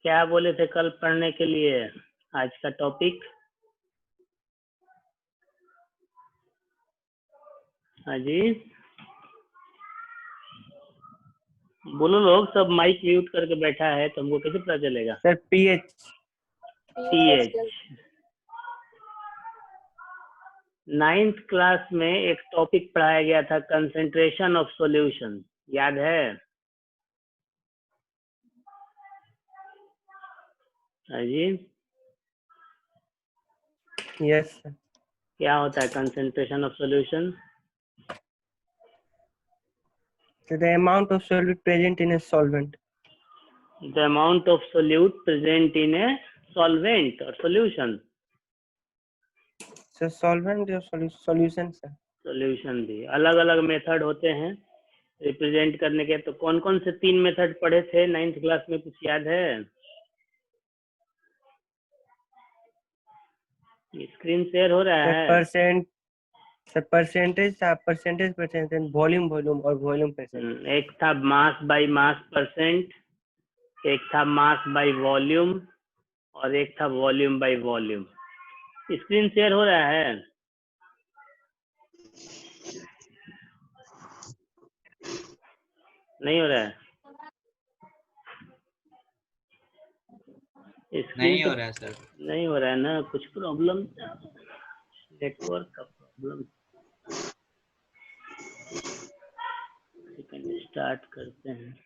क्या बोले थे कल पढ़ने के लिए? आज का टॉपिक? हाँ जी, बोलो। लोग सब माइक म्यूट करके बैठा है तो हमको कैसे पता चलेगा? Sir pH. PH. 9th class में एक टॉपिक पढ़ाया गया था, कंसेंट्रेशन ऑफ सॉल्यूशन। याद है? हाँ जी। Yes sir. क्या होता है concentration of solution? The amount of solute present in a solvent. The amount of solute present in a solvent or solution. So solvent or solution sir. Solution भी अलग अलग method होते हैं रिप्रेजेंट करने के। तो कौन कौन से 3 मेथड पढ़े थे 9th क्लास में, कुछ याद है? स्क्रीन शेयर हो रहा सर है? परसेंट, सर परसेंटेज था, परसेंटेज परसेंटेज, वॉल्यूम और वॉल्यूम परसेंटेज। एक था मास बाय मास परसेंट, एक था मास बाय वॉल्यूम और एक था volume by volume. Screen share हो रहा है? नहीं हो रहा है? नहीं हो रहा है सर। नहीं हो रहा है ना, कुछ प्रॉब्लम, नेटवर्क का प्रॉब्लम। सेकंड स्टार्ट करते हैं।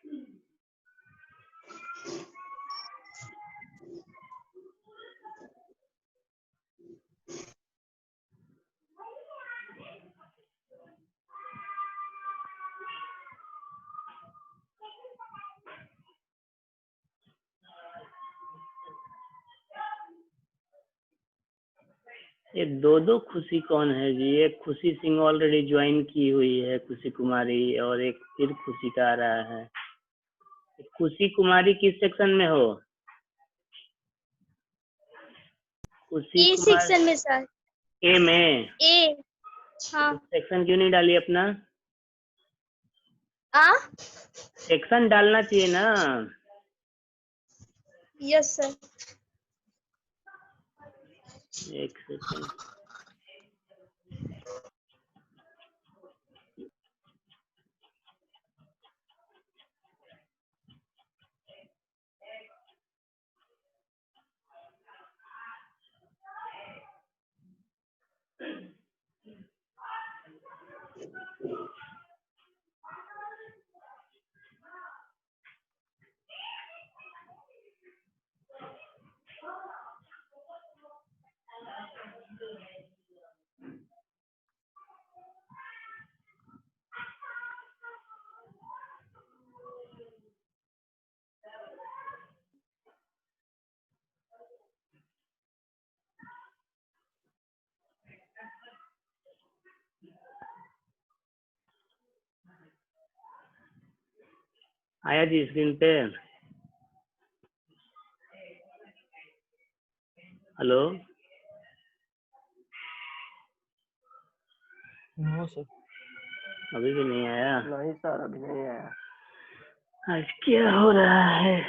ये दो खुशी कौन है जी? एक खुशी सिंह ऑलरेडी ज्वाइन की हुई है, खुशी कुमारी, और एक फिर खुशी का आ रहा है। खुशी कुमारी किस सेक्शन में हो? खुशी ए कुमार सेक्शन में सर। ए में? ए। हाँ। सेक्शन क्यों नहीं डाली अपना? आ? सेक्शन डालना चाहिए ना। Yes sir. एक सेकंड। आया जी स्क्रीन पे? हेलो? No sir. अभी भी नहीं आया? नहीं सर, अभी नहीं आया। आज क्या हो रहा है?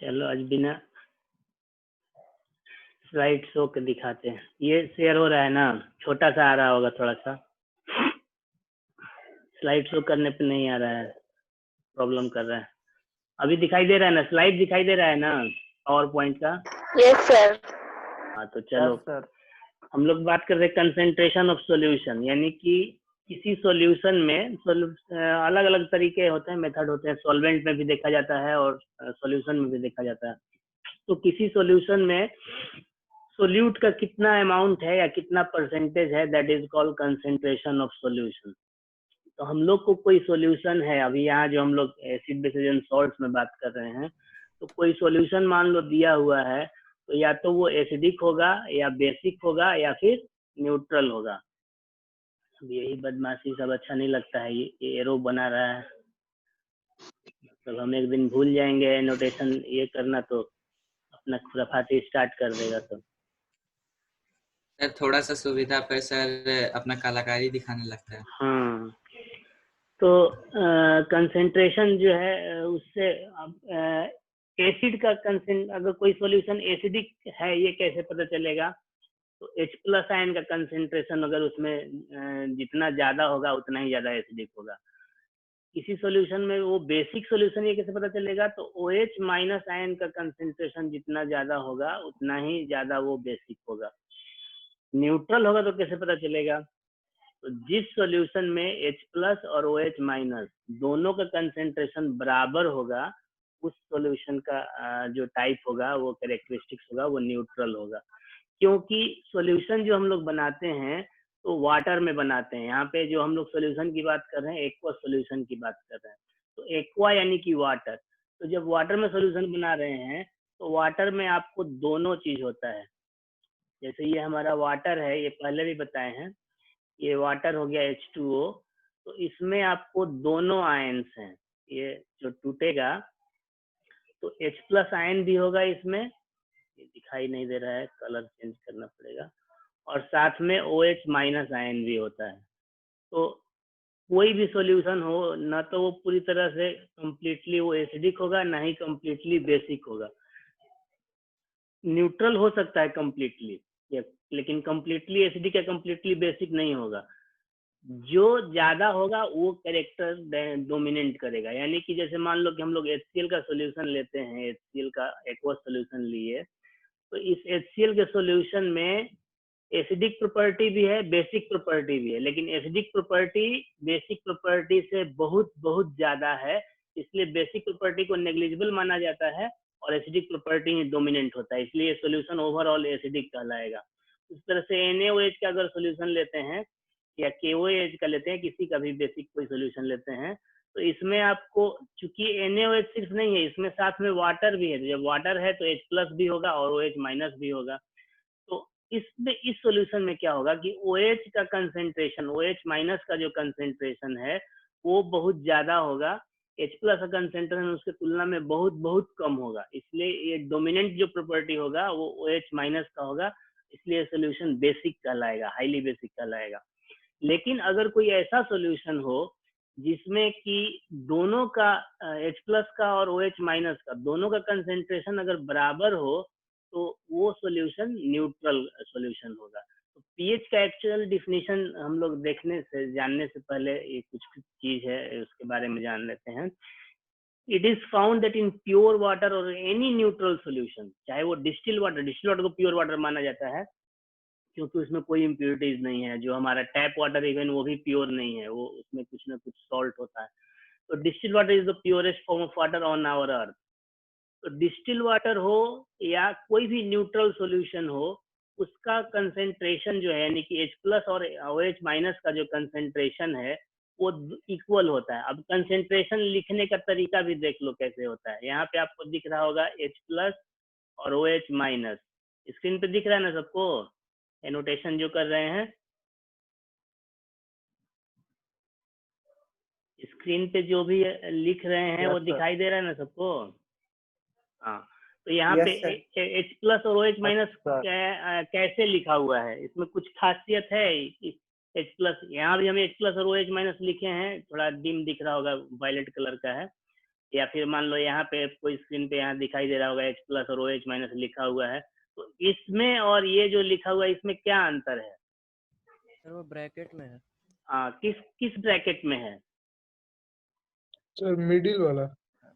चलो आज बिना स्लाइड शो के दिखाते हैं। ये शेयर हो रहा है ना, छोटा सा आ रहा होगा थोड़ा सा, स्लाइड शो करने पे नहीं आ रहा है, प्रॉब्लम कर रहा है। अभी दिखाई दे रहा है ना, स्लाइड दिखाई दे रहा है ना पावर पॉइंट का? Yes sir. हाँ तो चलो हम लोग बात कर रहे हैं कंसेंट्रेशन ऑफ सॉल्यूशन, यानी कि किसी सॉल्यूशन में अलग अलग तरीके होते हैं, मेथड होते हैं। सॉल्वेंट में भी देखा जाता है और सॉल्यूशन में भी देखा जाता है। तो किसी सॉल्यूशन में सोल्यूट का कितना अमाउंट है या कितना परसेंटेज है, that is called concentration of solution. तो हम लोग को कोई सॉल्यूशन है, अभी यहाँ जो हम लोग एसिड बेसिस एंड सॉल्ट्स में बात कर रहे हैं, तो कोई सॉल्यूशन मान लो दिया हुआ है, तो या तो वो एसिडिक होगा या बेसिक होगा या फिर न्यूट्रल होगा। अब यही बदमाशी सब अच्छा नहीं लगता है, ये एरो बना रहा है, मतलब हम एक दिन भूल जाएंगे नोटेशन ये करना तो अपना खुराफाती स्टार्ट कर देगा। तो सर थोड़ा सा सुविधा पर सर अपना कलाकारी दिखाने लगता है। हाँ, तो कंसेंट्रेशन जो है उससे एसिड का अगर कोई सॉल्यूशन एसिडिक है ये कैसे पता चलेगा? तो H+ आयन का कंसेंट्रेशन अगर उसमें जितना ज्यादा होगा उतना ही ज्यादा एसिडिक होगा। किसी सॉल्यूशन में वो बेसिक सॉल्यूशन ये कैसे पता चलेगा? तो OH- आयन का कंसेंट्रेशन जितना ज्यादा होगा उतना ही ज्यादा वो बेसिक होगा। न्यूट्रल होगा तो कैसे पता चलेगा? तो जिस सॉल्यूशन में H+ और OH- दोनों का कंसेंट्रेशन बराबर होगा, उस सॉल्यूशन का जो टाइप होगा, वो कैरेक्टरिस्टिक्स होगा, वो न्यूट्रल होगा। क्योंकि सॉल्यूशन जो हम लोग बनाते हैं तो वाटर में बनाते हैं। यहाँ पे जो हम लोग सॉल्यूशन की बात कर रहे हैं, एक्वा सॉल्यूशन की बात कर रहे हैं। तो एक्वा यानी कि वाटर। तो जब वाटर में सॉल्यूशन बना रहे हैं तो वाटर में आपको दोनों चीज होता है। जैसे ये हमारा वाटर है, ये पहले भी बताए हैं, ये वाटर हो गया H2O, तो इसमें आपको दोनों आयन्स हैं। ये जो टूटेगा तो H+ आयन भी होगा इसमें, ये दिखाई नहीं दे रहा है, कलर चेंज करना पड़ेगा, और साथ में OH- आयन भी होता है। तो कोई भी सॉल्यूशन हो ना, तो वो पूरी तरह से कंप्लीटली वो एसिडिक होगा, ना ही कंप्लीटली बेसिक होगा। न्यूट्रल हो सकता है कंप्लीटली, लेकिन कंप्लीटली एसिडिक या कंप्लीटली बेसिक नहीं होगा। जो ज्यादा होगा वो कैरेक्टर डोमिनेट करेगा। यानी कि जैसे मान लो कि हम लोग HCl का सॉल्यूशन लेते हैं, HCl का एक्वा सॉल्यूशन लिए, तो इस HCl के सॉल्यूशन में एसिडिक प्रॉपर्टी भी है, बेसिक प्रॉपर्टी भी है, लेकिन एसिडिक प्रॉपर्टी बेसिक प्रॉपर्टी से बहुत बहुत ज्यादा है, इसलिए बेसिक प्रॉपर्टी को नेग्लिजिबल माना जाता है और एसिडिक प्रॉपर्टी ही डोमिनेंट होता है, इसलिए सॉल्यूशन ओवरऑल एसिडिक कहलाएगा। उस तरह से NaOH का अगर सॉल्यूशन लेते हैं या KOH का लेते हैं, किसी का भी बेसिक कोई सॉल्यूशन लेते हैं, तो इसमें आपको, चूंकि NaOH सिर्फ नहीं है, इसमें साथ में वाटर भी है, तो जब वाटर है तो H+ भी होगा और OH- भी होगा। तो इसमें इस सॉल्यूशन में क्या होगा कि OH का कंसेंट्रेशन, OH- का जो कंसेंट्रेशन है वो बहुत ज्यादा होगा, H+ का कंसेंट्रेशन उसके तुलना में बहुत बहुत कम होगा, इसलिए ये डोमिनेंट जो प्रॉपर्टी होगा वो OH- का होगा, इसलिए सॉल्यूशन बेसिक कहलाएगा, हाईली बेसिक कहलाएगा। लेकिन अगर कोई ऐसा सॉल्यूशन हो जिसमें कि दोनों का H+ का और OH- का दोनों का कंसेंट्रेशन अगर बराबर हो, तो वो सॉल्यूशन न्यूट्रल सॉल्यूशन होगा। तो पीएच का एक्चुअल डिफिनीशन हम लोग देखने से, जानने से पहले ये कुछ चीज है उसके बारे में जान लेते हैं। It is found that in pure water और एनी न्यूट्रल सॉल्यूशन, चाहे वो डिस्टिल वाटर को प्योर वाटर माना जाता है क्योंकि उसमें कोई इम्प्योरिटीज नहीं है। जो हमारा टैप वाटर इवन वो भी प्योर नहीं है, वो उसमें कुछ ना कुछ सॉल्ट होता है। तो distil water is the purest form of water on our earth. तो डिस्टिल वाटर हो या कोई भी न्यूट्रल सॉल्यूशन हो, उसका कंसेंट्रेशन जो है, यानी कि H+ और OH- का जो कंसेंट्रेशन है वो इक्वल होता है। अब कंसेंट्रेशन लिखने का तरीका भी देख लो कैसे होता है। यहाँ पे आपको दिख रहा होगा H+ और OH-, स्क्रीन पे दिख रहा है ना सबको, एनोटेशन जो कर रहे हैं स्क्रीन पे जो भी लिख रहे हैं वो दिखाई दे रहा है ना सबको? हाँ, तो यहाँ पे H+ और OH- कैसे लिखा हुआ है, इसमें कुछ खासियत है? H+, यहाँ भी हमें H+ और OH- लिखे हैं, थोड़ा डिम दिख रहा होगा, वायलेट कलर का है। या फिर मान लो यहाँ पे कोई स्क्रीन पे यहाँ दिखाई दे रहा होगा H+ और OH- लिखा हुआ है, तो इसमें और ये जो लिखा हुआ है इसमें क्या अंतर है? सर वो ब्रैकेट में है। हाँ, किस ब्रैकेट में है? सर मिडिल वाला।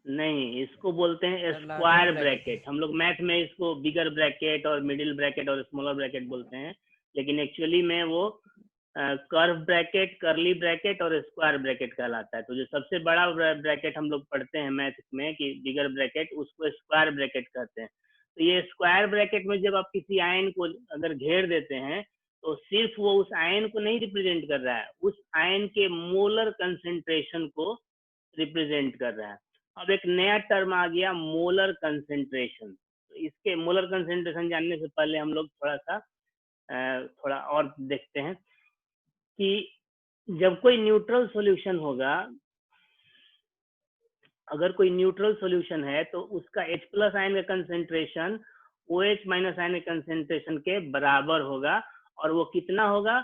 नहीं, इसको बोलते हैं sir, square larger bracket। Bracket. हम लोग मैथ में इसको बिगर ब्रैकेट और मिडिल ब्रैकेट और स्मॉलर ब्रैकेट बोलते हैं, लेकिन एक्चुअली में वो कर्व ब्रैकेट, कर्ली ब्रैकेट और स्क्वायर ब्रैकेट कहलाता है। तो जो सबसे बड़ा ब्रैकेट हम लोग पढ़ते हैं मैथ में कि बिगर ब्रैकेट, उसको स्क्वायर ब्रैकेट कहते हैं। तो ये स्क्वायर ब्रैकेट में जब आप किसी आयन को अगर घेर देते हैं तो सिर्फ वो उस आयन को नहीं रिप्रेजेंट कर रहा है, उस आयन के मोलर कंसेंट्रेशन को रिप्रेजेंट कर रहा है। अब एक नया टर्म आ गया, मोलर कंसेंट्रेशन। तो इसके मोलर कंसेंट्रेशन जानने से पहले हम लोग थोड़ा और देखते हैं कि जब कोई न्यूट्रल सॉल्यूशन होगा, अगर कोई न्यूट्रल सॉल्यूशन है तो उसका H+ आयन का कंसेंट्रेशन OH- आयन के कंसेंट्रेशन के बराबर होगा, और वो कितना होगा?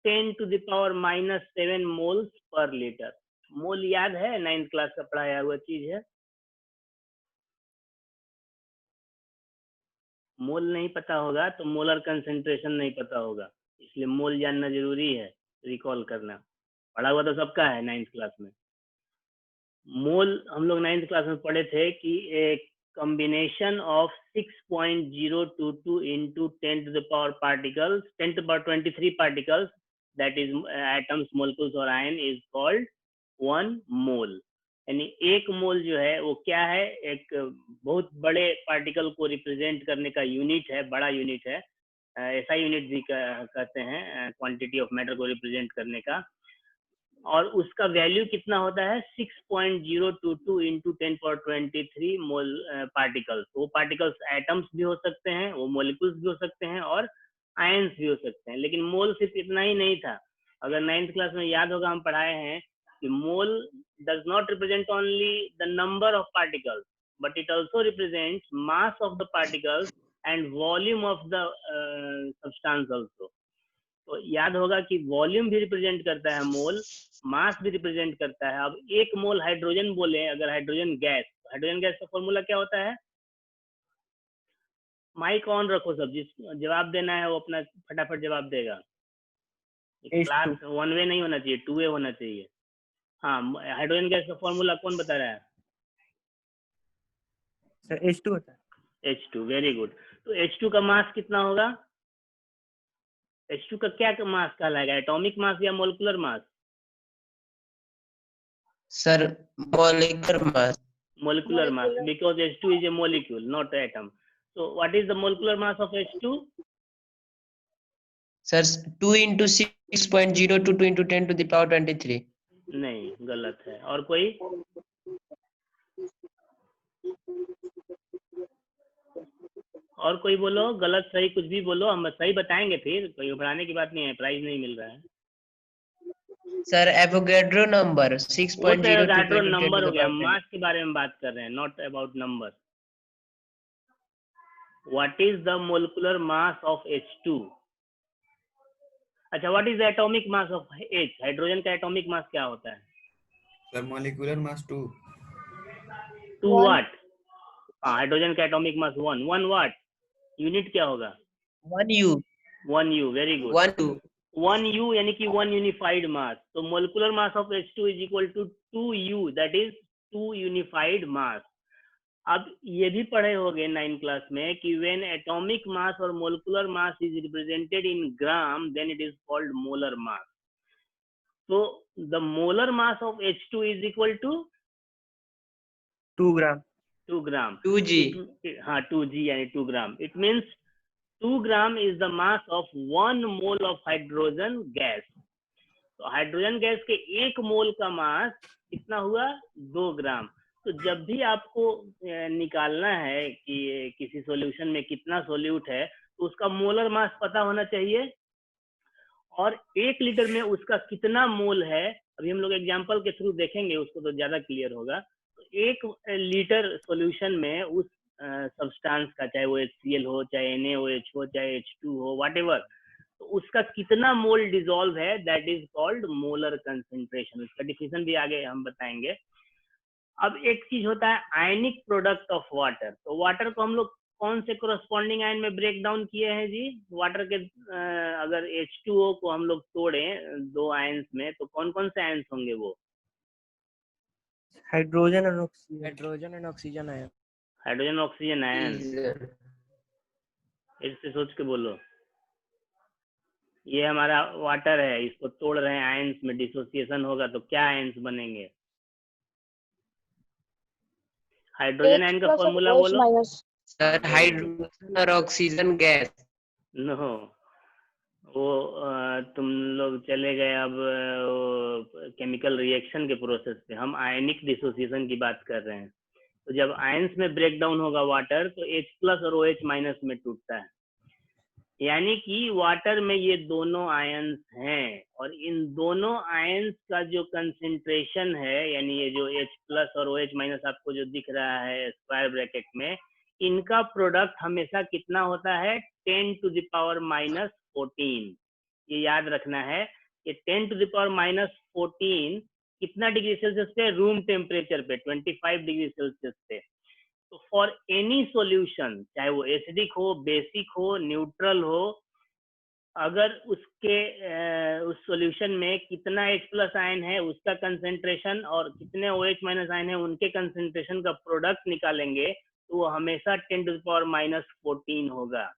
10⁻⁻7 मोल्स पर लीटर। मोल याद है? 9th क्लास का पढ़ाया हुआ चीज है। मोल नहीं पता होगा तो मोलर कंसेंट्रेशन नहीं पता होगा, इसलिए मोल जानना जरूरी है, रिकॉल करना। पढ़ा हुआ तो सबका है 9th क्लास में। मोल हम लोग 9th क्लास में पढ़े थे कि एक combination of 6.022 into 10⁻23 particles, that is atoms, molecules और ion, is called 1 mole। यानी एक मोल जो है वो क्या है? एक बहुत बड़े पार्टिकल को रिप्रेजेंट करने का यूनिट है, बड़ा यूनिट है। ऐसा यूनिट भी कहते हैं क्वांटिटी ऑफ मैटर को रिप्रेजेंट करने का। और उसका वैल्यू कितना होता है? 6.022 into 10⁻23 मोल पार्टिकल्स। वो पार्टिकल्स एटम्स भी हो सकते हैं, वो मोलिक्यूल्स भी हो सकते हैं और आयंस भी हो सकते हैं। लेकिन मोल सिर्फ इतना ही नहीं था। अगर 9th क्लास में याद होगा, हम पढ़ाए हैं कि मोल does not represent only the number of particles, but it also represents mass of the particles and volume of the substance also। तो याद होगा कि वॉल्यूम भी रिप्रेजेंट करता है मोल, मास भी रिप्रेजेंट करता है। अब एक मोल हाइड्रोजन बोले, अगर हाइड्रोजन गैस, हाइड्रोजन गैस का फॉर्मूला क्या होता है? माइक ऑन रखो सब, जिस जवाब देना है वो अपना फटाफट जवाब देगा। क्लास 1 वे नहीं होना चाहिए, 2 वे होना चाहिए। हाँ, हाइड्रोजन गैस का फॉर्मूला कौन बता रहा है? सर H2 होता है। H2, very good. तो H2 का मास कितना होगा? H2 का क्या मास कहलाएगा? एटॉमिक मास या molecular mass? Sir molecular mass। Molecular mass, because H2 is a molecule, not an atom. So what is the molecular mass of H2? Sir 2 into 6.022 into 10⁻23। नहीं, गलत है। और कोई? और कोई बोलो, गलत सही कुछ भी बोलो, हम सही बताएंगे, फिर कोई घबराने की बात नहीं है, प्राइज नहीं मिल रहा है। सर एवोगैड्रो नंबर वो 6.022 तो into 10 नंबर to हो the गया, power 20। मास के बारे में बात कर रहे हैं, not about number. What is the molecular mass of H2? अच्छा, what is the atomic mass of H? Hydrogen का एटॉमिक मास क्या होता है? Sir molecular mass 2। 2 वाट। हाइड्रोजन का एटॉमिक मास 1 वाट। यूनिट क्या होगा? 1U। 1U, very good. 1U। 1U यानी कि 1 यूनिफाइड मास। तो molecular mass of H2 is equal to 2U, that is 2 unified mass. अब ये भी पढ़े होंगे 9th क्लास में कि व्हेन एटॉमिक मास और molecular mass is represented in gram, then it is called molar mass. तो the molar mass of H2 is equal to 2 gram. 2 gram. 2G। हाँ, 2G यानी 2 gram. It means 2 gram is the mass of 1 mole of hydrogen gas। तो hydrogen gas के 1 मोल का मास कितना हुआ? 2 ग्राम। तो जब भी आपको निकालना है कि किसी सॉल्यूशन में कितना सोल्यूट है, तो उसका मोलर मास पता होना चाहिए, और 1 लीटर में उसका कितना मोल है। अभी हम लोग एग्जांपल के थ्रू देखेंगे, उसको तो ज्यादा क्लियर होगा। तो 1 लीटर सॉल्यूशन में उस सब्सटेंस का, चाहे वो HCl हो, चाहे NaOH हो, चाहे H2 हो, व्हाटएवर, तो उसका कितना मोल डिसॉल्व है, that is called molar concentration. उसका डिफिनेशन भी आगे हम बताएंगे। अब एक चीज होता है आयनिक प्रोडक्ट ऑफ वाटर। तो वाटर को हम लोग कौन से कोरस्पॉन्डिंग आयन में ब्रेक डाउन किए हैं जी? वाटर के अगर H2O को हम लोग तोड़ें 2 आयंस में तो कौन कौन से आयंस होंगे वो? हाइड्रोजन और ऑक्सीजन। Hydrogen oxygen ion. इससे सोच के बोलो। ये हमारा वाटर है, इसको तोड़ रहे हैं आयंस में, डिसोसिएशन होगा तो क्या आयंस बनेंगे? हाइड्रोजन आयन का फॉर्मूला बोलो। सर हाइड्रोजन और ऑक्सीजन गैस। नो, वो तुम लोग चले गए अब केमिकल रिएक्शन के प्रोसेस पे। हम आयनिक डिसोसिएशन की बात कर रहे हैं। तो जब आयंस में ब्रेक डाउन होगा वाटर तो H+ और OH- में टूटता है। यानी कि वाटर में ये दोनों आयंस हैं और इन दोनों आयंस का जो कंसेंट्रेशन है, यानी ये जो H+ और OH- आपको जो दिख रहा है स्क्वायर ब्रैकेट में, इनका प्रोडक्ट हमेशा कितना होता है? 10⁻⁻14। ये याद रखना है कि 10⁻⁻14 कितना डिग्री सेल्सियस पे? रूम टेम्परेचर पे, 25 डिग्री सेल्सियस पे। तो फॉर एनी सॉल्यूशन, चाहे वो एसिडिक हो, बेसिक हो, न्यूट्रल हो, अगर उसके उस सॉल्यूशन में कितना H+ आयन है उसका कंसेंट्रेशन और कितने OH- आयन है उनके कंसेंट्रेशन का प्रोडक्ट निकालेंगे तो वो हमेशा 10⁻⁻14 होगा।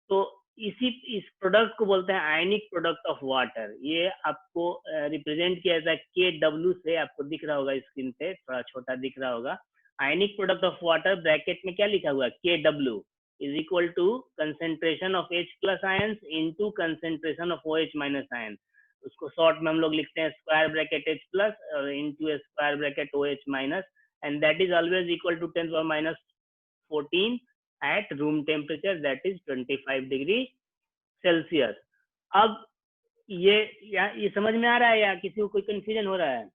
तो इस प्रोडक्ट को बोलते हैं आयनिक प्रोडक्ट ऑफ वाटर। ये आपको रिप्रेजेंट किया जाता है KW से। आपको दिख रहा होगा स्क्रीन पे, थोड़ा छोटा दिख रहा होगा। Ionic product of water bracket में क्या लिखा हुआ है? KW is equal to concentration of H+ ions into concentration of OH- ion। उसको शॉर्ट में हम लोग लिखते हैं स्क्वायर ब्रैकेट H+ और into square bracket OH- and that is always equal to 10⁻⁻14 at room temperature, that is 25 degree Celsius. अब ये समझ में आ रहा है या किसी को कोई कंफ्यूजन हो रहा है?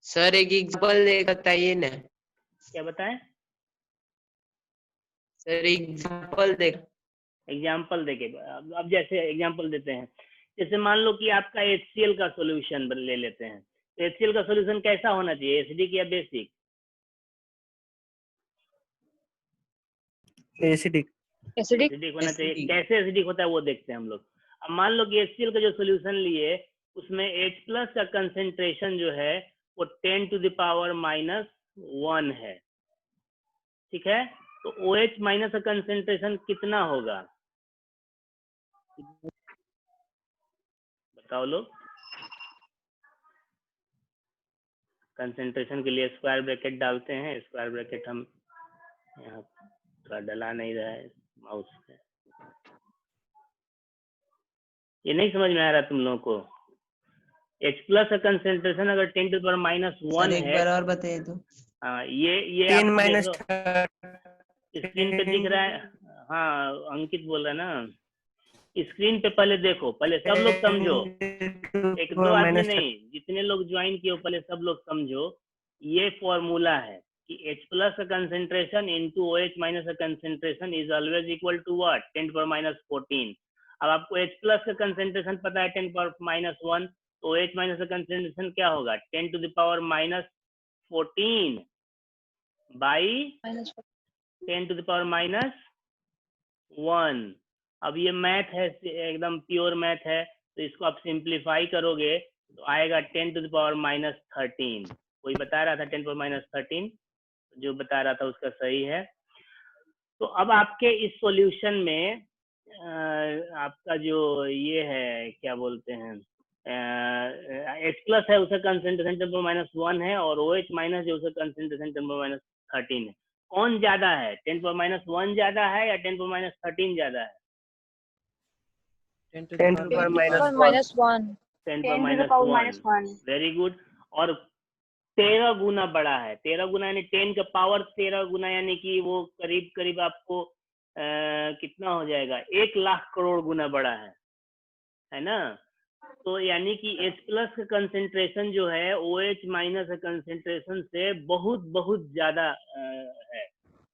सर एक एग्जांपल दे बताइए ना। क्या बताएं? सर एग्जांपल दे। एग्जाम्पल देके अब जैसे एग्जाम्पल देते हैं, जैसे मान लो कि आपका HCl का सॉल्यूशन ले लेते हैं। तो HCl का सॉल्यूशन कैसा होना चाहिए? एसिडिक या बेसिक? एसिडिक। एसिडिक होना चाहिए। कैसे एसिडिक होता है वो देखते हैं हम लोग। अब मान लो कि HCl का जो सॉल्यूशन लिए उसमें H+ का कंसेंट्रेशन जो है वो 10⁻⁻1 है, ठीक है? तो OH- का कंसेंट्रेशन कितना होगा बताओ लोग? कंसेंट्रेशन के लिए स्क्वायर ब्रैकेट डालते हैं। स्क्वायर ब्रैकेट हम यहाँ थोड़ा डला नहीं रहा है माउस पे। ये नहीं समझ में आ रहा तुम लोगों को? H+ का कंसेंट्रेशन अगर 10⁻⁻1 एक है। बार और बताइए तो। हाँ, ये 10 आप माइनस देखो स्क्रीन पे दिख रहा है। हाँ, अंकित बोल रहा है ना। स्क्रीन पे पहले देखो, पहले सब लोग समझो। एक दो आदमी नहीं, जितने लोग ज्वाइन किए हो पहले सब लोग समझो। ये फॉर्मूला है कि H+ का कंसेंट्रेशन इनटू OH- का concentration is always equal to what? 10⁻⁻14। अब आपको H+ का कंसेंट्रेशन पता है 10⁻⁻1, तो OH- का कंसेंट्रेशन क्या होगा? 10⁻⁻14 बाई 10⁻⁻1। अब ये मैथ है, एकदम प्योर मैथ है, तो इसको आप सिंप्लीफाई करोगे तो आएगा 10⁻⁻13। कोई बता रहा था 10⁻⁻13, जो बता रहा था उसका सही है। तो अब आपके इस सॉल्यूशन में आपका जो ये है क्या बोलते हैं H+ है उसका कंसेंट्रेशन 10⁻⁻1 है और OH- जो उसका कंसेंट्रेशन 10⁻⁻13 है। कौन ज्यादा है? 10⁻⁻1 ज्यादा है या 10⁻⁻13 ज्यादा है? 10⁻⁻1। 10⁻⁻1। Very good. और 13 गुना बड़ा है। 13 गुना यानी 10 का पावर 13 गुना, यानी कि वो करीब करीब आपको कितना हो जाएगा? 1 लाख करोड़ गुना बड़ा है ना? तो यानी कि H+ का कंसेंट्रेशन जो है OH- का कंसेंट्रेशन से बहुत बहुत ज्यादा है।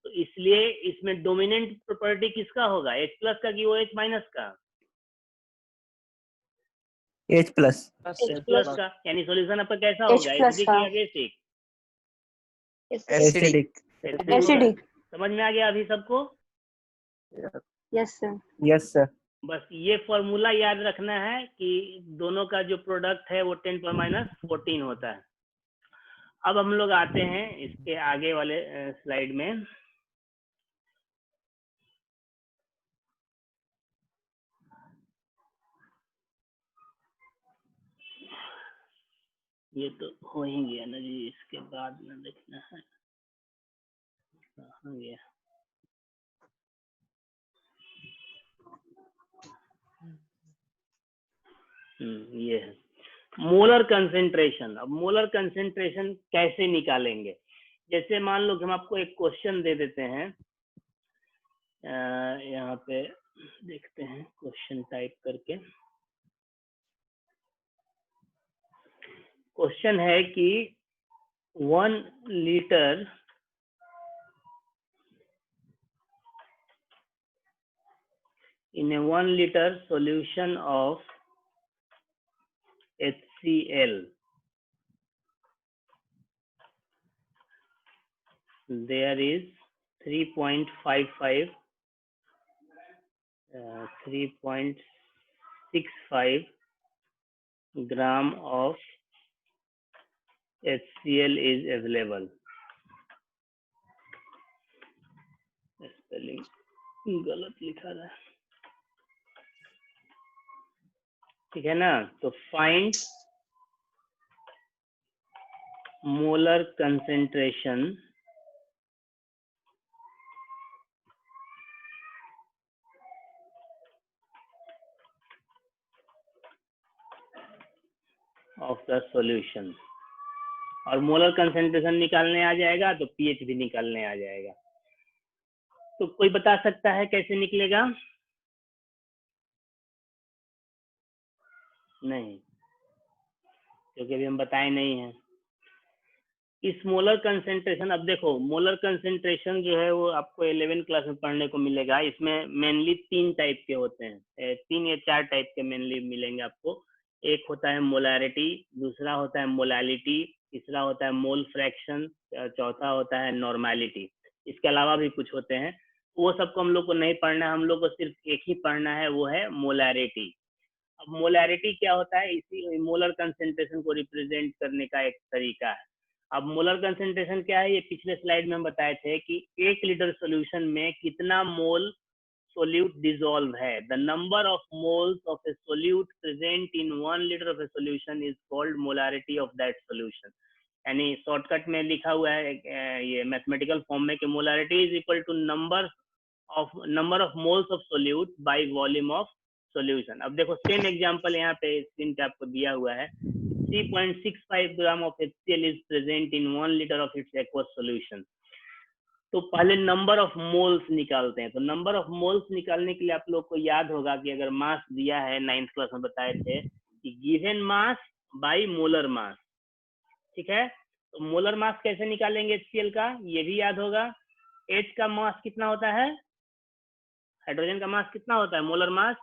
तो इसलिए इसमें डोमिनेंट प्रॉपर्टी किसका होगा? H+ का कि OH- का? H प्लस H प्लस का, यानी सॉल्यूशन आपका कैसा H होगा, plus एसिडिक का। या बेसिक? एसिडिक। Acidic. समझ में आ गया अभी सबको? Yes, sir. Yes sir. बस ये फॉर्मूला याद रखना है कि दोनों का जो प्रोडक्ट है वो 10⁻14 होता है। अब हम लोग आते हैं इसके आगे वाले स्लाइड में। ये तो हो ही गया ना जी, इसके बाद में देखना है कहाँ गया। ये है मोलर कंसेंट्रेशन। अब मोलर कंसेंट्रेशन कैसे निकालेंगे? जैसे मान लो कि हम आपको एक क्वेश्चन दे देते हैं, यहाँ पे देखते हैं क्वेश्चन टाइप करके। क्वेश्चन है कि 1 litre in a 1 liter solution of HCl, there is 3.65 3.65 gram of HCl is available. Spelling गलत लिखा रहा है, ठीक है ना? तो find molar concentration of the solution. और मोलर कंसेंट्रेशन निकालने आ जाएगा तो पीएच भी निकालने आ जाएगा। तो कोई बता सकता है कैसे निकलेगा? नहीं, क्योंकि अभी हम बताए नहीं हैं इस मोलर कंसेंट्रेशन। अब देखो मोलर कंसेंट्रेशन जो है वो आपको 11 क्लास में पढ़ने को मिलेगा। इसमें मेनली 3 टाइप के होते हैं, 3 या 4 टाइप के मेनली मिलेंगे आपको। एक होता है मोलारिटी, दूसरा होता है मोलालिटी, तीसरा होता है मोल फ्रैक्शन, चौथा होता है नॉर्मेलिटी। इसके अलावा भी कुछ होते हैं, वो सबको हम लोग को नहीं पढ़ना है, हम लोग को सिर्फ एक ही पढ़ना है, वो है मोलारिटी। अब मोलारिटी क्या होता है? इसी मोलर कंसेंट्रेशन को रिप्रेजेंट करने का एक तरीका है। अब मोलर कंसेंट्रेशन क्या है, ये पिछले स्लाइड में हम बताए थे कि 1 लीटर सॉल्यूशन में कितना मोल solute dissolve है। The number of moles of a solute present in 1 liter of a solution is called molarity of that solution। यानी शॉर्टकट में लिखा हुआ है ये मैथमेटिकल फॉर्म में कि molarity is equal to number of moles of solute by volume of solution. अब देखो सेम एग्जांपल यहाँ पे स्क्रीन पे आपको दिया हुआ है। 3.65 gram of HCl is present in 1 liter of its aqueous solution। तो पहले नंबर ऑफ मोल्स निकालते हैं। तो नंबर ऑफ मोल्स निकालने के लिए आप लोग को याद होगा कि अगर मास दिया है, 9th क्लास में बताए थे कि given mass by molar mass, ठीक है? तो मोलर मास कैसे निकालेंगे HCl का, ये भी याद होगा। H का मास कितना होता है, हाइड्रोजन का मास कितना होता है, मोलर मास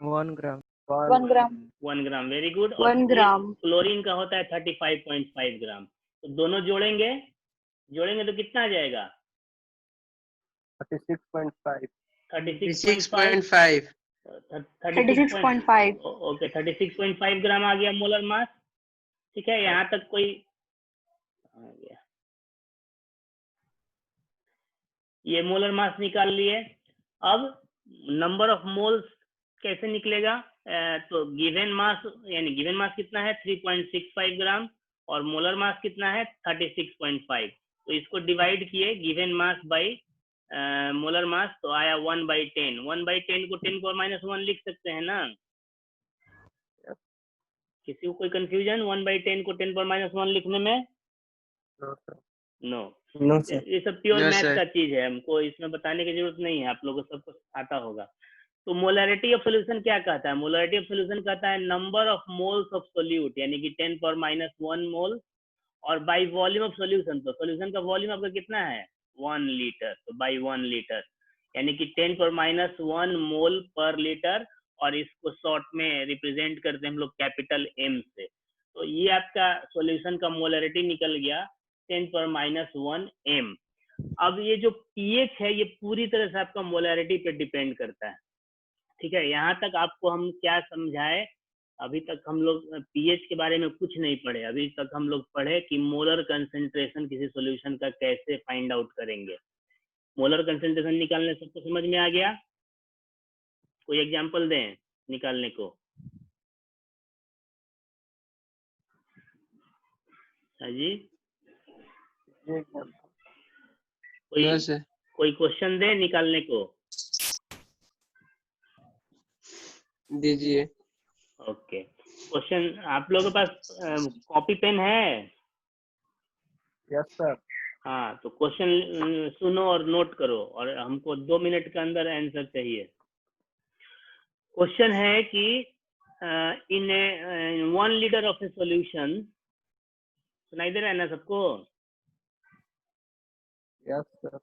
1 ग्राम। 1 gram. 1 ग्राम, वेरी गुड। 1 gram. क्लोरीन का होता है 35.5 ग्राम। तो दोनों जोड़ेंगे तो कितना आ जाएगा? 36.5। 36.5 36.5. ओके, 36.5 ग्राम आ गया मोलर मास, ठीक है? यहाँ तक कोई आ गया? ये मोलर मास निकाल लिए। अब नंबर ऑफ मोल्स कैसे निकलेगा? तो गिवन मास, यानी गिवन मास कितना है 3.65 ग्राम और मोलर मास कितना है 36.5। तो इसको डिवाइड किए given mass by molar mass, तो आया 1/10। 1/10 को 10⁻1 लिख सकते हैं ना? किसी को कोई कंफ्यूजन 1/10 को 10⁻1 लिखने में? No sir. ये सब प्योर No, मैथ sir. का चीज है, हमको इसमें बताने की जरूरत नहीं है, आप लोगों को सबको आता होगा। तो मोलारिटी ऑफ सॉल्यूशन क्या कहता है? मोलारिटी ऑफ सॉल्यूशन कहता है number of moles of solute, यानी कि 10⁻1 मोल, और बाय वॉल्यूम ऑफ सॉल्यूशन। तो सॉल्यूशन का वॉल्यूम आपका कितना है 1 लीटर, तो बाय 1 लीटर यानी कि 10⁻1 मोल पर लीटर। और इसको शॉर्ट में रिप्रेजेंट करते हैं हम लोग कैपिटल M से। तो ये आपका सॉल्यूशन का मोलरिटी निकल गया 10⁻⁻1 m। अब ये जो pH है ये पूरी तरह से आपका मोलरिटी पे डिपेंड करता है, ठीक है। यहाँ तक आपको हम क्या समझाए, अभी तक हम लोग pH के बारे में कुछ नहीं पढ़े, अभी तक हम लोग पढ़े कि मोलर कंसेंट्रेशन किसी सॉल्यूशन का कैसे फाइंड आउट करेंगे। मोलर कंसेंट्रेशन निकालने सबको समझ में आ गया? कोई एग्जांपल दें निकालने को? हाँ जी, कोई No, sir. कोई क्वेश्चन दे निकालने को? दीजिए। ओके, क्वेश्चन आप लोगों के पास कॉपी पेन है? Yes sir. हाँ, तो क्वेश्चन सुनो और नोट करो, और हमको 2 मिनट के अंदर आंसर चाहिए। क्वेश्चन है कि इन 1 लीटर ऑफ ए सॉल्यूशन, सुनाई दे रहा है ना सबको? Yes sir.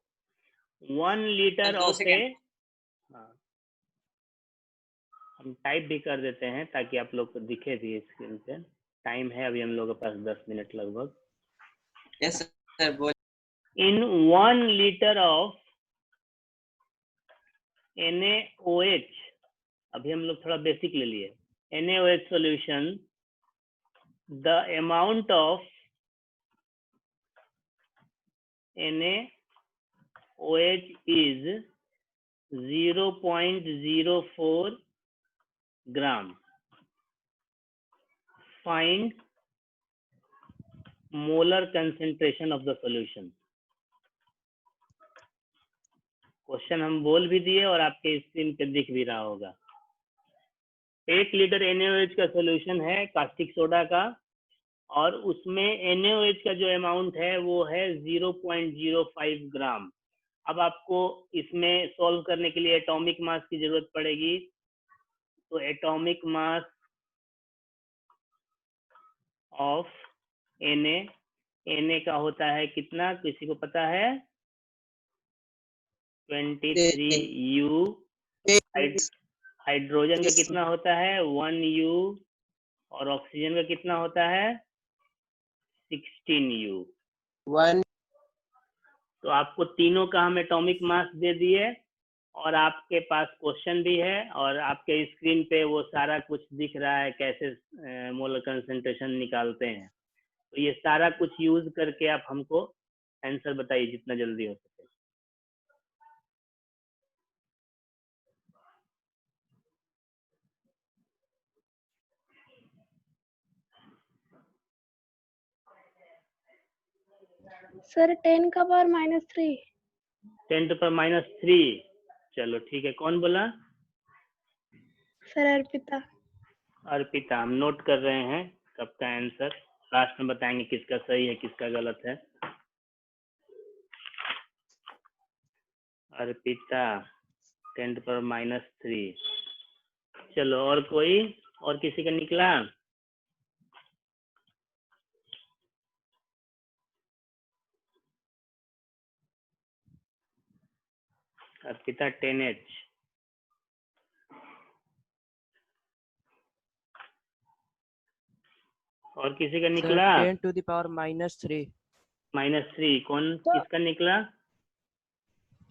1 लीटर दो ऑफ ए, सेकंड। हाँ हम टाइप भी कर देते हैं ताकि आप लोग को दिखे भी स्क्रीन पे। टाइम है अभी हम लोग के पास 10 मिनट लगभग। यस सर, बोल। In 1 liter of NaOH, अभी हम लोग थोड़ा बेसिक ले लिए, NaOH solution, the amount of NaOH is 0.04 gram. Find molar concentration of the solution. Question हम बोल भी दिए और आपके स्क्रीन पे दिख भी रहा होगा। 1 लीटर NaOH का सॉल्यूशन है कास्टिक सोडा का, और उसमें NaOH का जो अमाउंट है वो है 0.05 ग्राम। अब आपको इसमें सॉल्व करने के लिए एटॉमिक मास की जरूरत पड़ेगी। तो एटॉमिक मास ऑफ Na का होता है कितना, किसी को पता है? 23U। हाइड्रोजन का कितना होता है? 1U। और ऑक्सीजन का कितना होता है? 16U। 1 तो आपको तीनों का हम एटॉमिक मास दे दिए, और आपके पास क्वेश्चन भी है, और आपके स्क्रीन पे वो सारा कुछ दिख रहा है कैसे मोलर कंसंट्रेशन निकालते हैं। तो ये सारा कुछ यूज करके आप हमको आंसर बताइए जितना जल्दी हो सके। सर 10 का पावर -3। 10⁻³ चलो ठीक है। कौन बोला? सर अर्पिता। अर्पिता, हम नोट कर रहे हैं सबका आंसर, लास्ट में बताएंगे किसका सही है किसका गलत है। अर्पिता 10⁻³ चलो, और कोई, और किसी का निकला? अर्पिता 10H। और किसी का निकला? 10 to the power -3। -3 कौन, किसका निकला?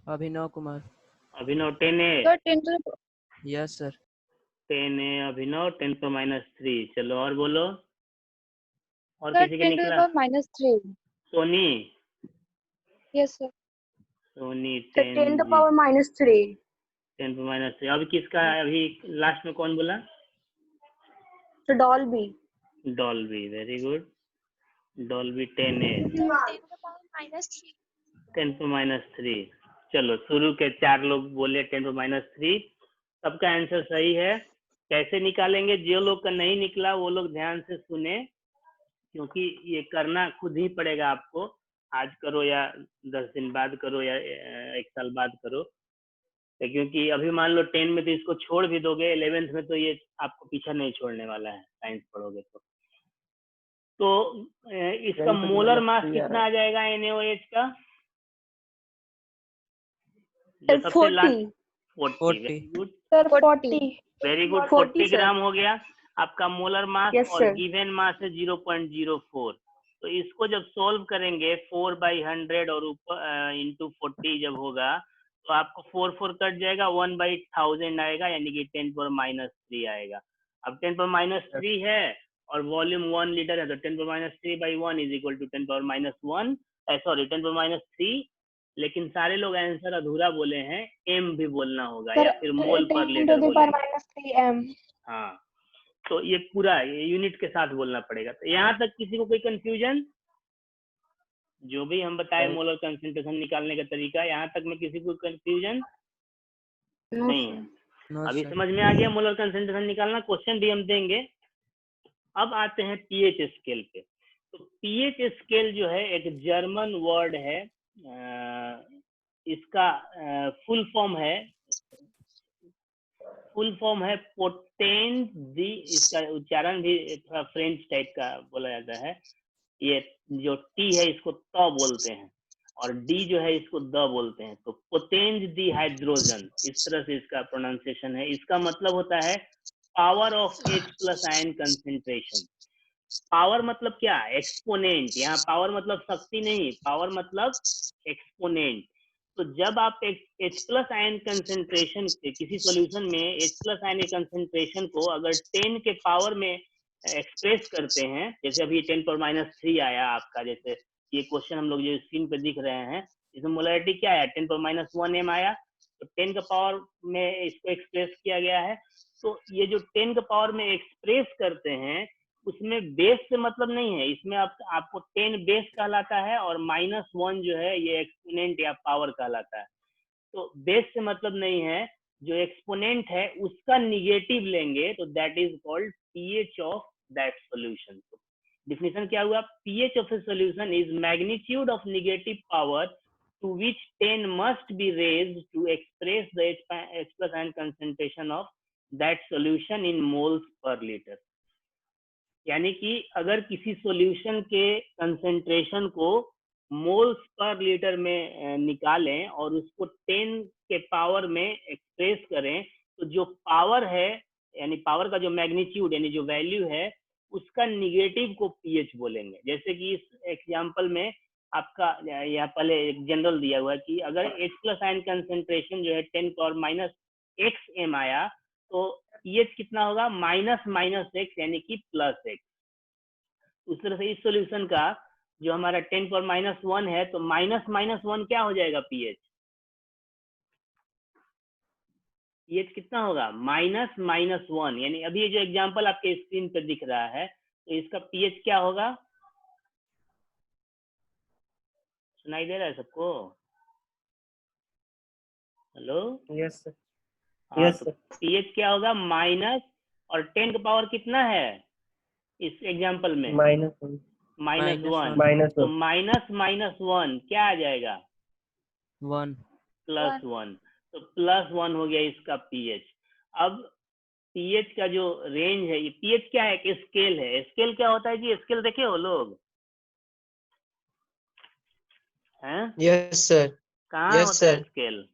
अभिनव कुमार। अभिनव 10A। Sir 10 to the yes sir. 10A अभिनव 10⁻³ चलो, और बोलो, और सर किसी का 10 to the निकला? power -3। Soni. Yes sir. Soni sir 10 to the power -3। 10⁻³। अभी किसका, अभी लास्ट में कौन बोला? Sir Dolby. Dolby, very good. Dolby 10A 10⁻3। चलो, शुरू के 4 लोग बोले 10⁻3, सबका आंसर सही है। कैसे निकालेंगे? जो लोग का नहीं निकला वो लोग ध्यान से सुने, क्योंकि ये करना खुद ही पड़ेगा आपको। आज करो या 10 दिन बाद करो या 1 साल बाद करो, क्योंकि अभी मान लो 10 में तो इसको छोड़ भी दोगे, 11th में तो ये आपको पीछा नहीं छोड़ने वाला है, साइंस पढ़ोगे तो इसका मोलर मास कितना आ जाएगा NaOH का? जो सबसे last 40। Very good. Sir 40। Very good, 40 40 sir. ग्राम हो गया आपका मोलर मास Yes, और sir. गिवन मास है 0.04। तो इसको जब सॉल्व करेंगे 4/100 और ऊपर इंटू 40 जब होगा तो आपको 4 कट जाएगा, 1/1000 आएगा, यानी कि 10⁻³ आएगा। अब 10⁻³ है और वॉल्यूम 1 लीटर है, तो 10⁻³/1 इज इक्वल टू 10⁻1 सॉरी 10⁻3। लेकिन सारे लोग आंसर अधूरा बोले हैं, एम भी बोलना होगा Sir, या फिर मोल पर 10 लीटर to the बोले। power -3 m. हाँ, तो ये पूरा ये यूनिट के साथ बोलना पड़ेगा। तो यहाँ तक किसी को कोई कंफ्यूजन? जो भी हम बताए मोलर कंसंट्रेशन निकालने का तरीका, यहाँ तक में किसी को कंफ्यूजन No, नहीं sir. है? अभी समझ में आ गया मोलर कंसंट्रेशन निकालना। क्वेश्चन भी हम देंगे। अब आते हैं पीएच स्केल पे। तो पीएच स्केल जो है एक जर्मन वर्ड है, इसका फुल फॉर्म है पोटेंस दी। इसका उच्चारण भी थोड़ा फ्रेंच टाइप का बोला जाता है। ये जो टी है इसको त बोलते हैं और डी जो है इसको द बोलते हैं। तो पोटेंस दी हाइड्रोजन, इस तरह से इसका प्रोनाउंसिएशन है। इसका मतलब होता है power of H+ ion concentration. Power मतलब क्या? एक्सपोनेंट। यहाँ पावर मतलब शक्ति नहीं, पावर मतलब एक्सपोनेंट। तो जब आप H+ आयन कंसेंट्रेशन के किसी सॉल्यूशन में H+ आयन कंसेंट्रेशन को अगर 10 के पावर में एक्सप्रेस करते हैं, जैसे अभी 10⁻³ आया आपका, जैसे ये क्वेश्चन हम लोग जो स्क्रीन पे दिख रहे हैं, इसमें मोलरिटी क्या है? 10⁻1 m आया, तो 10 के पावर में इसको एक्सप्रेस किया गया है। तो ये जो 10 के पावर में एक्सप्रेस करते हैं उसमें बेस से मतलब नहीं है। इसमें आपको 10 बेस कहलाता है और -1 जो है ये एक्सपोनेंट या पावर कहलाता है। तो बेस से मतलब नहीं है, जो एक्सपोनेंट है उसका निगेटिव लेंगे तो that is called pH of that solution. Definition क्या हुआ? PH of A solution is magnitude of negative power to which 10 must be raised to express the H+ ion concentration of that solution in moles per liter। यानी कि अगर किसी solution के concentration को moles per litre में निकालें और उसको 10 के पावर में एक्सप्रेस करें, तो जो पावर है यानी पावर का जो मैग्नीट्यूड यानी जो वैल्यू है उसका निगेटिव को पीएच बोलेंगे। जैसे कि इस एग्जांपल में आपका यहाँ पहले एक जनरल दिया हुआ है कि अगर H+ आयन कंसेंट्रेशन जो है 10⁻x m आया तो पीएच कितना होगा? -x यानी कि +x। उस तरह से इस सॉल्यूशन का जो हमारा 10⁻1 है तो -1 क्या हो जाएगा? पीएच कितना होगा? -1। यानी अभी ये जो एग्जांपल आपके स्क्रीन पर दिख रहा है तो इसका पीएच क्या होगा? सुनाई दे रहा है सबको? हेलो? Yes sir. हाँ, यस तो सर। पीएच क्या होगा? माइनस, और 10 का पावर कितना है इस एग्जांपल में? -1। -1। तो -1 क्या आ जाएगा? 1 +1। तो +1 हो गया इसका पीएच। अब पीएच का जो रेंज है, ये पीएच क्या है? एक स्केल है। स्केल क्या होता है जी? स्केल देखे हो लोग हैं? yes sir कहाँ yes होता है sir स्केल?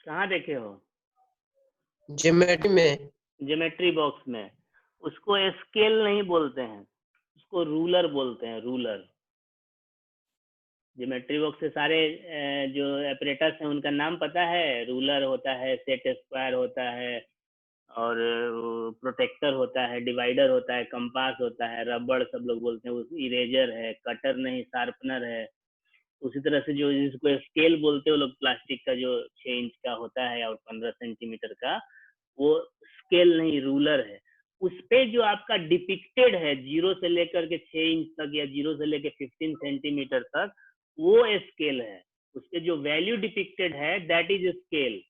कहाँ देखे हो? ज्योमेट्री में ज्योमेट्री बॉक्स में। उसको स्केल नहीं बोलते हैं, उसको रूलर बोलते हैं, रूलर। ज्योमेट्री बॉक्स से सारे जो ऑपरेटर्स हैं उनका नाम पता है? रूलर होता है, सेट स्क्वायर होता है, और प्रोटेक्टर होता है, डिवाइडर होता है, कंपास होता है, रबड़ सब लोग बोलते हैं, इरेजर है, कटर नहीं शार्पनर है। उसी तरह से जो जिसको स्केल बोलते हैं वो लोग प्लास्टिक का जो 6 इंच का होता है और 15 सेंटीमीटर का, वो स्केल नहीं रूलर है। उस पे जो आपका डिपिक्टेड है 0 से लेकर के 6 इंच तक या 0 से लेकर 15 सेंटीमीटर तक, वो स्केल है। उसके जो वैल्यू डिपिक्टेड है दैट इज स्केल।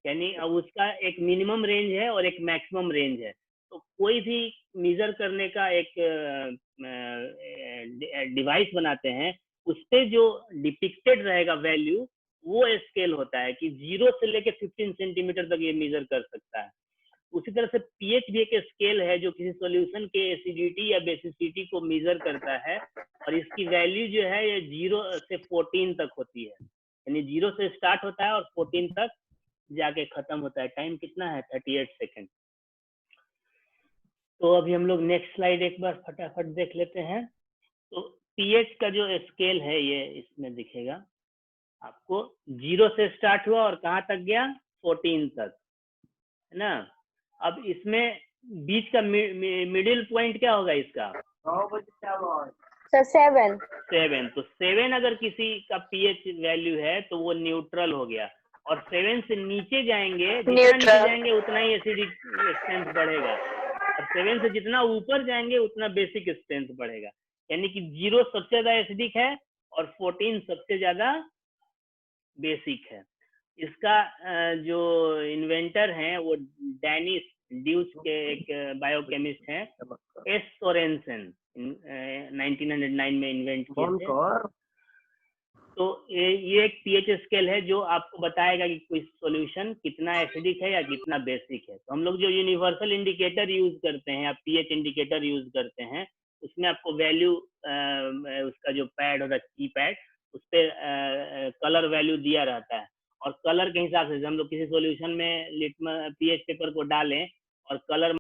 यानी अब उसका एक मिनिमम रेंज है और एक मैक्सिमम रेंज है। तो कोई भी मेजर करने का एक डिवाइस बनाते हैं, उस पे जो डिपिक्टेड रहेगा वैल्यू वो स्केल होता है कि 0 से लेकर 15 सेंटीमीटर तक ये मेजर कर सकता है। उसी तरह से पीएच भी एक स्केल है जो किसी सॉल्यूशन के एसिडिटी या बेसिसिटी को मेजर करता है, और इसकी वैल्यू जो है ये 0 से 14 तक होती है। यानी 0 से स्टार्ट होता है और 14 तक जाके खत्म होता है। टाइम कितना है? 38 सेकेंड। तो अभी हम लोग नेक्स्ट स्लाइड एक बार फटाफट देख लेते हैं। तो पीएच का जो स्केल है ये इसमें दिखेगा आपको, 0 से स्टार्ट हुआ और कहाँ तक गया? 14 तक, है ना। अब इसमें बीच का मिडिल पॉइंट क्या होगा इसका? सर 7। 7। तो 7 अगर किसी का पीएच वैल्यू है तो वो न्यूट्रल हो गया, और 7 से नीचे जाएंगे, जितना नीचे Neutral. जाएंगे उतना ही एसिडिक स्ट्रेंथ बढ़ेगा, और 7 से जितना ऊपर जाएंगे उतना बेसिक स्ट्रेंथ बढ़ेगा। यानी कि 0 सबसे ज्यादा एसिडिक है और 14 सबसे ज्यादा बेसिक है। इसका जो इन्वेंटर हैं वो डेनिस ड्यूस के एक बायोकेमिस्ट हैं, एस सोरेनसन, 1909 में इन्वेंट किए थे। तो ये एक पीएच स्केल है जो आपको बताएगा कि कोई सॉल्यूशन कितना एसिडिक है या कितना बेसिक है। तो हम लोग जो यूनिवर्सल इंडिकेटर यूज करते हैं या पीएच इंडिकेटर यूज करते हैं, उसमें आपको वैल्यू उसका जो पैड होता है, की पैड, उस पर कलर वैल्यू दिया रहता है, और कलर के हिसाब से हम लोग किसी सॉल्यूशन में पीएच पेपर को डालें और कलर